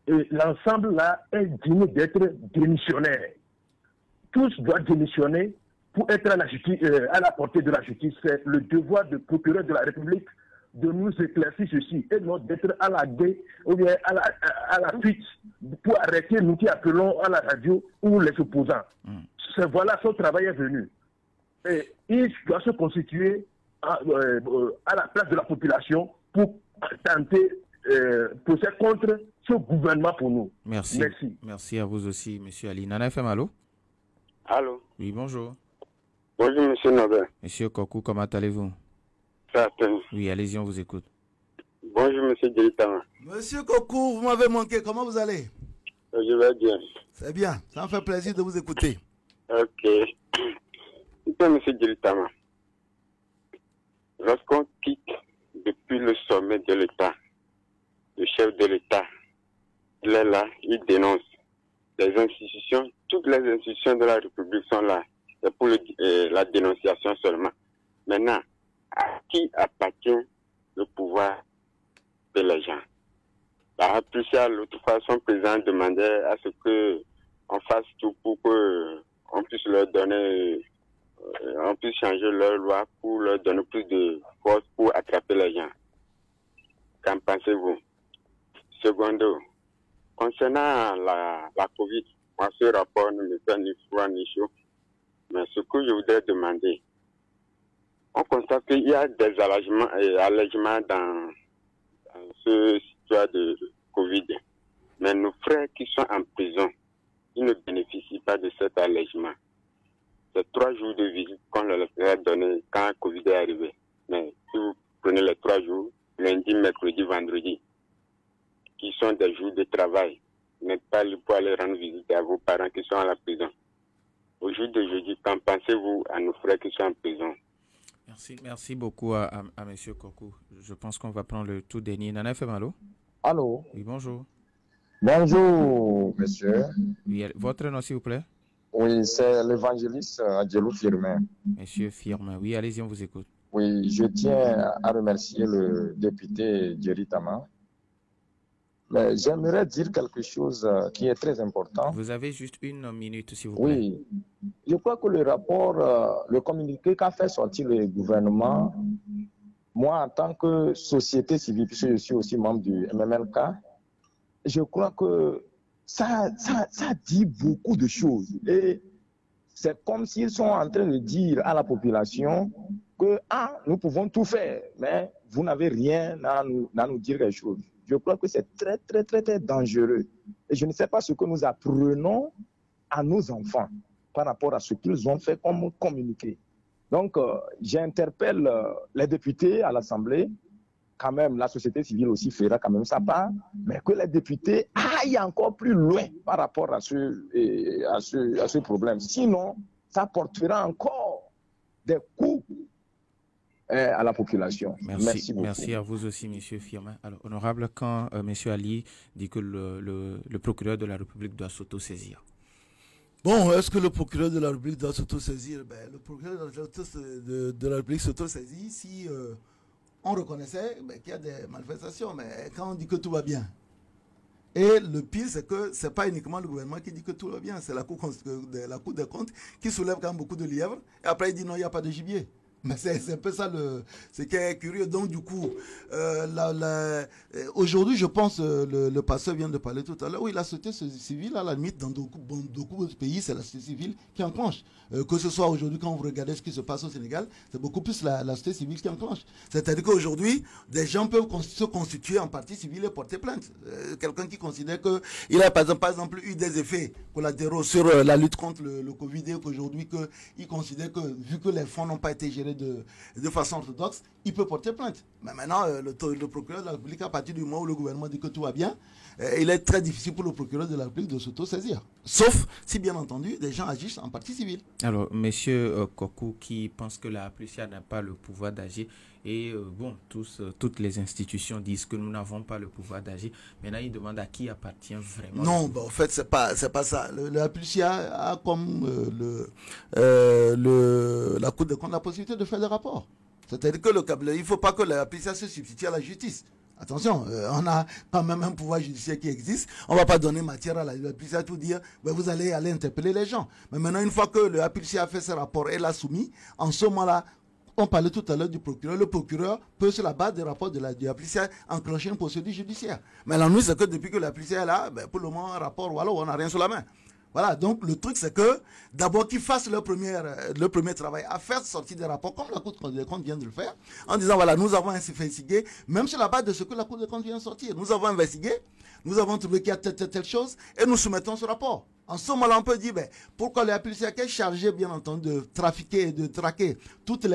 Et l'ensemble là est digne d'être démissionnaire. Tous doivent démissionner pour être à la justice, à la portée de la justice. C'est le devoir du procureur de la République de nous éclaircir ceci et non d'être à la guet ou bien à la fuite pour arrêter nous qui appelons à la radio ou les opposants. Voilà, son travail est venu. Et il doit se constituer à la place de la population pour tenter procès contre ce gouvernement pour nous. Merci. Merci à vous aussi, monsieur Ali. Nana FM, allô? Allô? Oui, bonjour. Bonjour, monsieur Nobel. Monsieur Kokou, comment allez-vous? certain. Oui, allez-y, on vous écoute. Bonjour, monsieur Djelitama. Monsieur Kokou, vous m'avez manqué. Comment vous allez? Je vais bien. C'est bien. Ça me fait plaisir de vous écouter. Ok. Monsieur Djelitama, lorsqu'on quitte depuis le sommet de l'État, le chef de l'État, il est là, il dénonce. Les institutions, toutes les institutions de la République sont là. C'est pour la dénonciation seulement. Maintenant, à qui appartient le pouvoir de les gens? La Russie, l'autre fois, son président demandait à ce que on fasse tout pour qu'on puisse leur donner, on puisse changer leur loi pour leur donner plus de force pour attraper les gens. Qu'en pensez-vous? Secondo, concernant la Covid, moi, ce rapport ne me fait ni froid ni chaud. Mais ce que je voudrais demander, on constate qu'il y a des allègements dans ce histoire de Covid. Mais nos frères qui sont en prison, ils ne bénéficient pas de cet allègement. C'est 3 jours de visite qu'on leur a donné quand Covid est arrivé. Mais si vous prenez les 3 jours, lundi, mercredi, vendredi, qui sont des jours de travail, vous n'êtes pas libre pour aller rendre visite à vos parents qui sont à la prison. Au jour d'aujourd'hui, qu'en pensez-vous à nos frères qui sont en prison? Merci beaucoup à M. Kokou. Je pense qu'on va prendre le tout dernier. Nana FM, allô? Allô? Oui, bonjour. Bonjour, monsieur. Oui, votre nom, s'il vous plaît? Oui, c'est l'évangéliste Adjelou Firmin. Monsieur Firmin, oui, allez-y, on vous écoute. Oui, je tiens à remercier le député Djelitama. Mais j'aimerais dire quelque chose qui est très important. Vous avez juste 1 minute, s'il vous plaît. Oui, je crois que le rapport, le communiqué qu'a fait sortir le gouvernement, moi en tant que société civile, puisque je suis aussi membre du MMLK, je crois que ça dit beaucoup de choses. Et c'est comme s'ils sont en train de dire à la population que nous pouvons tout faire, mais vous n'avez rien à nous dire quelque chose. Je crois que c'est très, très, très, très dangereux. Et je ne sais pas ce que nous apprenons à nos enfants par rapport à ce qu'ils ont fait comme communiqué. Donc, j'interpelle les députés à l'Assemblée. Quand même, la société civile aussi fera quand même sa part, mais que les députés aillent encore plus loin par rapport à ce problème. Sinon, ça portera encore des coups à la population. Merci beaucoup. Merci à vous aussi, M. Firmin. Alors, honorable, quand M. Ali dit que le procureur de la République doit s'auto-saisir. Bon, est-ce que le procureur de la République doit s'auto-saisir? Le procureur de la République s'auto-saisit si on reconnaissait qu'il y a des manifestations, mais quand on dit que tout va bien. Et le pire, c'est que ce n'est pas uniquement le gouvernement qui dit que tout va bien, c'est la Cour des comptes qui soulève quand même beaucoup de lièvres, et après il dit non, il n'y a pas de gibier. Mais c'est un peu ça ce qui est curieux. Donc du coup, aujourd'hui, je pense, le pasteur vient de parler tout à l'heure, oui, la société civile, à la limite, dans beaucoup de pays, c'est la société civile qui enclenche. Que ce soit aujourd'hui, quand vous regardez ce qui se passe au Sénégal, c'est beaucoup plus la société civile qui enclenche. C'est-à-dire qu'aujourd'hui, des gens peuvent se constituer en partie civile et porter plainte. Quelqu'un qui considère qu'il a par exemple eu des effets collatéraux sur la lutte contre le Covid et qu'aujourd'hui, il considère que vu que les fonds n'ont pas été gérés de façon orthodoxe, il peut porter plainte. Mais maintenant, le procureur de la République, à partir du moment où le gouvernement dit que tout va bien, il est très difficile pour le procureur de la République de s'auto-saisir. Sauf si, bien entendu, des gens agissent en partie civile. Alors, M. Kokou, qui pense que la Russie n'a pas le pouvoir d'agir, et toutes les institutions disent que nous n'avons pas le pouvoir d'agir. Maintenant, il demande à qui appartient vraiment. Non, en fait, c'est pas ça. La Russie a comme la Cour des comptes la possibilité de faire des rapports. C'est-à-dire que il ne faut pas que la Russie se substitue à la justice. Attention, on a quand même un pouvoir judiciaire qui existe. On ne va pas donner matière à la Russie à tout dire. Vous allez aller interpeller les gens. Mais maintenant, une fois que la Russie a fait ce rapport et l'a soumis, en ce moment-là, on parlait tout à l'heure du procureur. Le procureur peut, sur la base des rapports de la Russie, enclencher une procédure judiciaire. Mais l'ennui, c'est que depuis que la Russie est là, pour le moment, un rapport, voilà, on n'a rien sur la main. Voilà, donc le truc c'est que d'abord qu'ils fassent le premier travail à faire sortir des rapports comme la Cour des comptes vient de le faire, en disant voilà, nous avons investigué, même sur la base de ce que la Cour des comptes vient de sortir, nous avons investigué, nous avons trouvé qu'il y a telle chose et nous soumettons ce rapport. En ce moment-là, on peut dire, ben, pourquoi le policier qui est chargé, bien entendu, de trafiquer et de traquer toutes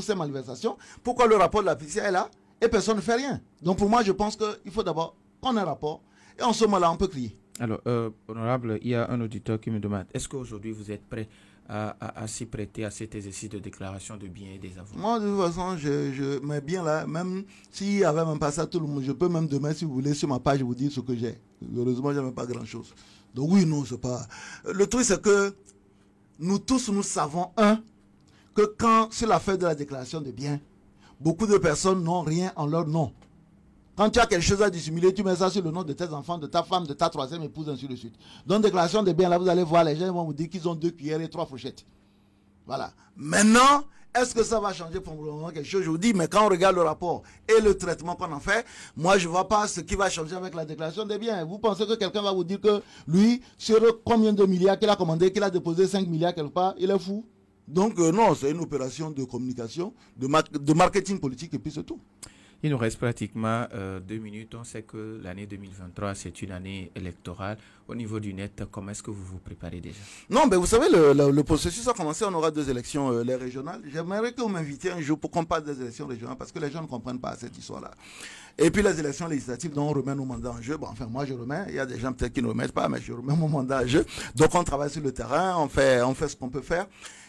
ces malversations, pourquoi le rapport de la police est là et personne ne fait rien? Donc pour moi, je pense qu'il faut d'abord qu'on ait un rapport et en ce moment-là, on peut crier. Alors, honorable, il y a un auditeur qui me demande, est-ce qu'aujourd'hui vous êtes prêt à s'y prêter à cet exercice de déclaration de biens et des avoirs? Moi, de toute façon, je mets bien là, même s'il y avait même pas ça, tout le monde, je peux même demain, si vous voulez, sur ma page, vous dire ce que j'ai. Heureusement, je n'ai pas grand-chose. Donc oui, non, c'est pas... Le truc, c'est que nous tous, nous savons, que quand c'est l'affaire de la déclaration de biens, beaucoup de personnes n'ont rien en leur nom. Quand tu as quelque chose à dissimuler, tu mets ça sur le nom de tes enfants, de ta femme, de ta troisième épouse, ainsi de suite. Donc, déclaration de biens, là, vous allez voir, les gens vont vous dire qu'ils ont 2 cuillères et 3 fourchettes. Voilà. Maintenant, est-ce que ça va changer probablement quelque chose? Je vous dis, mais quand on regarde le rapport et le traitement qu'on en fait, moi, je ne vois pas ce qui va changer avec la déclaration des biens. Vous pensez que quelqu'un va vous dire que lui, sur combien de milliards qu'il a commandé, qu'il a déposé 5 milliards quelque part, il est fou? Donc, non, c'est une opération de communication, de marketing politique et puis c'est tout. Il nous reste pratiquement 2 minutes. On sait que l'année 2023, c'est une année électorale. Au niveau du net, comment est-ce que vous vous préparez déjà? Non, mais vous savez, le processus a commencé. On aura 2 élections, les régionales. J'aimerais que vous m'invitiez un jour pour qu'on parle des élections régionales parce que les gens ne comprennent pas cette histoire-là. Et puis les élections législatives dont on remet nos mandats en jeu. Bon, enfin, moi je remets. Il y a des gens peut-être qui ne remettent pas, mais je remets mon mandat en jeu. Donc on travaille sur le terrain, on fait ce qu'on peut faire.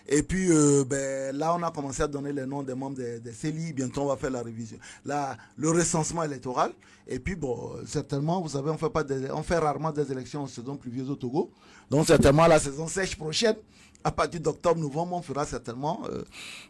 Et puis là, on a commencé à donner les noms des membres des CELI. Bientôt, on va faire la révision. Là, le recensement électoral. Et puis, bon, certainement, vous savez, on fait rarement des élections en saison pluvieuse au Togo. Donc, certainement, la saison sèche prochaine, à partir d'octobre, novembre, on fera certainement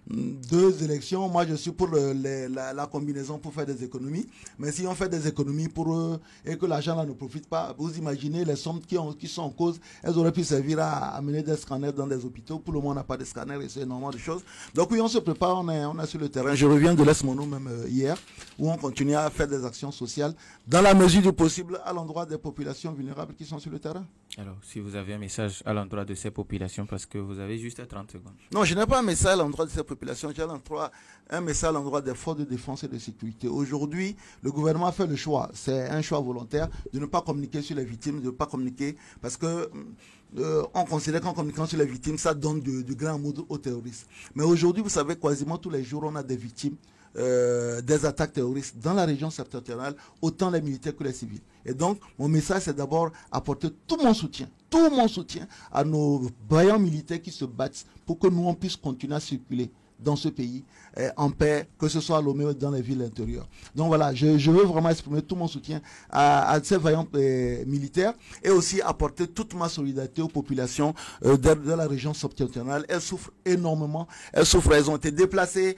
2 élections. Moi, je suis pour la combinaison pour faire des économies. Mais si on fait des économies pour eux et que l'argent là ne profite pas, vous imaginez les sommes qui sont en cause, elles auraient pu servir à amener des scanners dans des hôpitaux. Pour le moment, on n'a pas de scanners et c'est énormément de choses. Donc oui, on se prépare, on est sur le terrain. Je reviens de l'Est Mono même hier, où on continue à faire des actions sociales dans la mesure du possible à l'endroit des populations vulnérables qui sont sur le terrain. Alors, si vous avez un message à l'endroit de ces populations, parce que vous avez juste 30 secondes. Non, je n'ai pas un message à l'endroit de ces populations, j'ai un message à l'endroit des forces de défense et de sécurité. Aujourd'hui, le gouvernement a fait le choix, c'est un choix volontaire, de ne pas communiquer sur les victimes, de ne pas communiquer, parce que on considère qu'en communiquant sur les victimes, ça donne du grand amour aux terroristes. Mais aujourd'hui, vous savez, quasiment tous les jours, on a des victimes des attaques terroristes dans la région septentrionale, autant les militaires que les civils. Et donc, mon message, c'est d'abord apporter tout mon soutien à nos vaillants militaires qui se battent pour que nous, on puisse continuer à circuler dans ce pays en paix, que ce soit à Lomé ou dans les villes intérieures. Donc voilà, je veux vraiment exprimer tout mon soutien à ces vaillants militaires et aussi apporter toute ma solidarité aux populations de la région septentrionale. Elles souffrent énormément, elles ont été déplacées,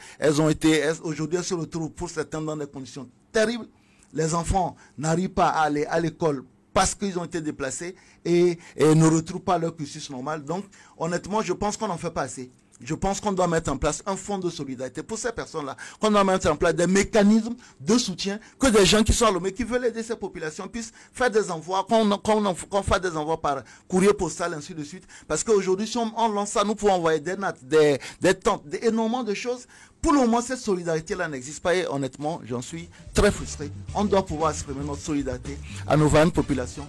aujourd'hui elles se retrouvent pour certains dans des conditions terribles. Les enfants n'arrivent pas à aller à l'école parce qu'ils ont été déplacés et ne retrouvent pas leur cursus normal. Donc honnêtement, je pense qu'on n'en fait pas assez. Je pense qu'on doit mettre en place un fonds de solidarité pour ces personnes-là, qu'on doit mettre en place des mécanismes de soutien, que des gens qui sont à Lomé, qui veulent aider ces populations, puissent faire des envois, qu'on fasse des envois par courrier postal, ainsi de suite. Parce qu'aujourd'hui, si on lance ça, nous pouvons envoyer des nattes, des tentes, énormément de choses. Pour le moment, cette solidarité-là n'existe pas et honnêtement, j'en suis très frustré. On doit pouvoir exprimer notre solidarité à nos 20 populations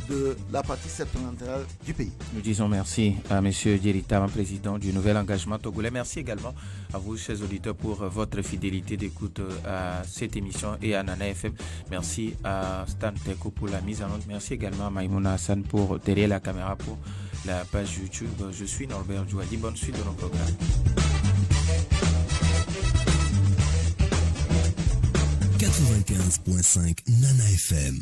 de la partie septentrionale du pays. Nous disons merci à M. Djerita, président du Nouvel Engagement Togolais. Merci également à vous, chers auditeurs, pour votre fidélité d'écoute à cette émission et à Nana FM. Merci à Stan Teko pour la mise en onde. Merci également à Maïmouna Hassan pour derrière la caméra pour la page YouTube. Je suis Norbert Djouadi. Bonne suite de nos programmes. 95.5 Nana FM.